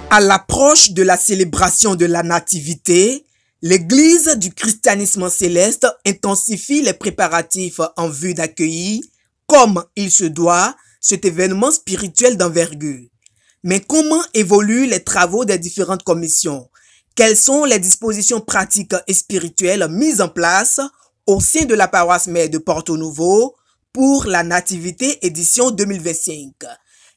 À l'approche de la célébration de la Nativité, l'Église du christianisme céleste intensifie les préparatifs en vue d'accueillir, comme il se doit, cet événement spirituel d'envergure. Mais comment évoluent les travaux des différentes commissions? Quelles sont les dispositions pratiques et spirituelles mises en place au sein de la paroisse mère de Porto Novo pour la Nativité édition 2025?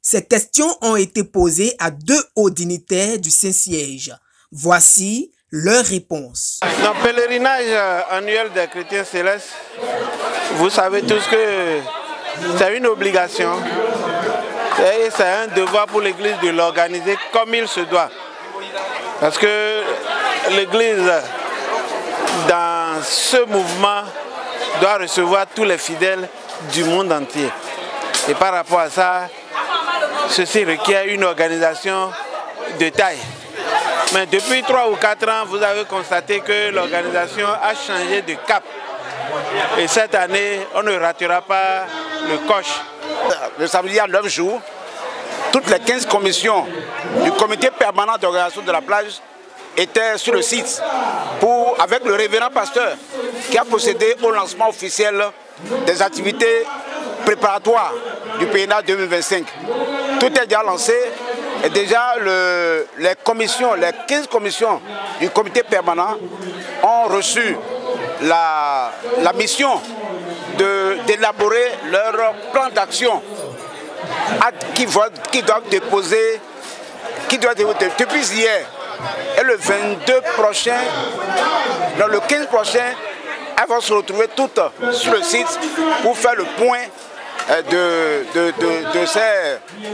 Ces questions ont été posées à 2 hauts dignitaires du Saint-Siège. Voici leurs réponses. Dans le pèlerinage annuel des chrétiens célestes, vous savez tous que c'est une obligation et c'est un devoir pour l'Église de l'organiser comme il se doit. Parce que l'Église, dans ce mouvement, doit recevoir tous les fidèles du monde entier. Et par rapport à ça, ceci requiert une organisation de taille. Mais depuis 3 ou 4 ans, vous avez constaté que l'organisation a changé de cap. Et cette année, on ne ratera pas le coche. Le samedi à 9 jours, toutes les 15 commissions du comité permanent d'organisation de la plage étaient sur le site avec le révérend pasteur qui a procédé au lancement officiel des activités préparatoires du PNA 2025. Tout est déjà lancé et déjà les 15 commissions du comité permanent ont reçu la mission d'élaborer leur plan d'action qui doivent déposer depuis hier. Et le 22 prochain, dans le 15 prochain, elles vont se retrouver toutes sur le site pour faire le point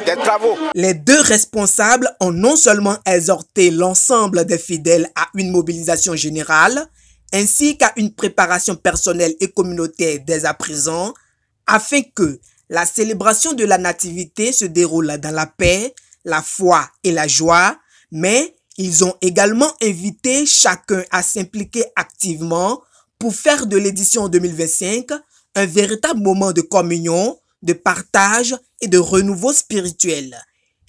des travaux. Les 2 responsables ont non seulement exhorté l'ensemble des fidèles à une mobilisation générale, ainsi qu'à une préparation personnelle et communautaire dès à présent, afin que la célébration de la Nativité se déroule dans la paix, la foi et la joie, mais ils ont également invité chacun à s'impliquer activement pour faire de l'édition 2025 un véritable moment de communion, de partage et de renouveau spirituel.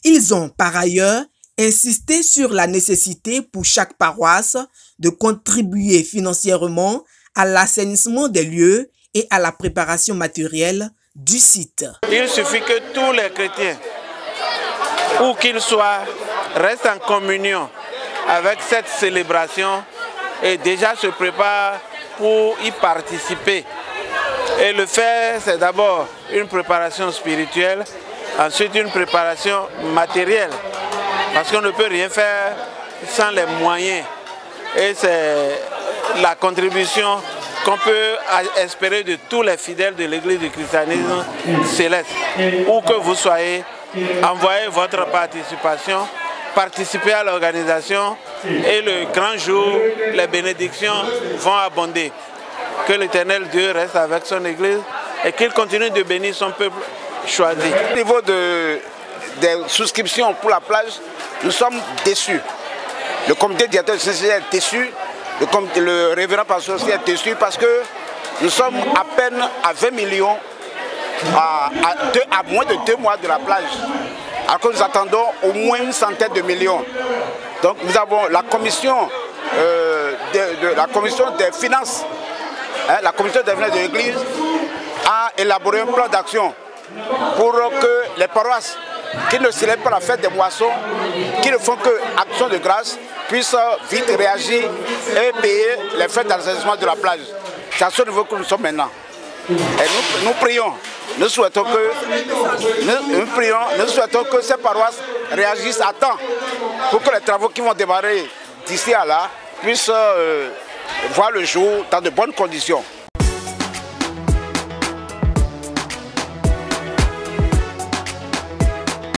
Ils ont par ailleurs insisté sur la nécessité pour chaque paroisse de contribuer financièrement à l'assainissement des lieux et à la préparation matérielle du site. Il suffit que tous les chrétiens, où qu'ils soient, restent en communion avec cette célébration et déjà se préparent pour y participer. Et le faire, c'est d'abord une préparation spirituelle, ensuite une préparation matérielle, parce qu'on ne peut rien faire sans les moyens. Et c'est la contribution qu'on peut espérer de tous les fidèles de l'Église du christianisme céleste. Où que vous soyez, envoyez votre participation, participez à l'organisation et le grand jour, les bénédictions vont abonder. Que l'Éternel Dieu reste avec son Église et qu'il continue de bénir son peuple choisi. Au niveau des souscriptions pour la plage, nous sommes déçus. Le comité directeur du CCG est déçu, le révérend pasteur aussi est déçu parce que nous sommes à peine à 20 millions à moins de 2 mois de la plage. Alors que nous attendons au moins une centaine de millions. Donc nous avons la commission des finances. La commission des finances de l'Église a élaboré un plan d'action pour que les paroisses qui ne célèbrent pas la fête des moissons, qui ne font que action de grâce, puissent vite réagir et payer les frais d'assainissement de la plage. C'est à ce niveau que nous sommes maintenant. Et nous prions, nous souhaitons que ces paroisses réagissent à temps pour que les travaux qui vont démarrer d'ici à là puissent voir le jour dans de bonnes conditions.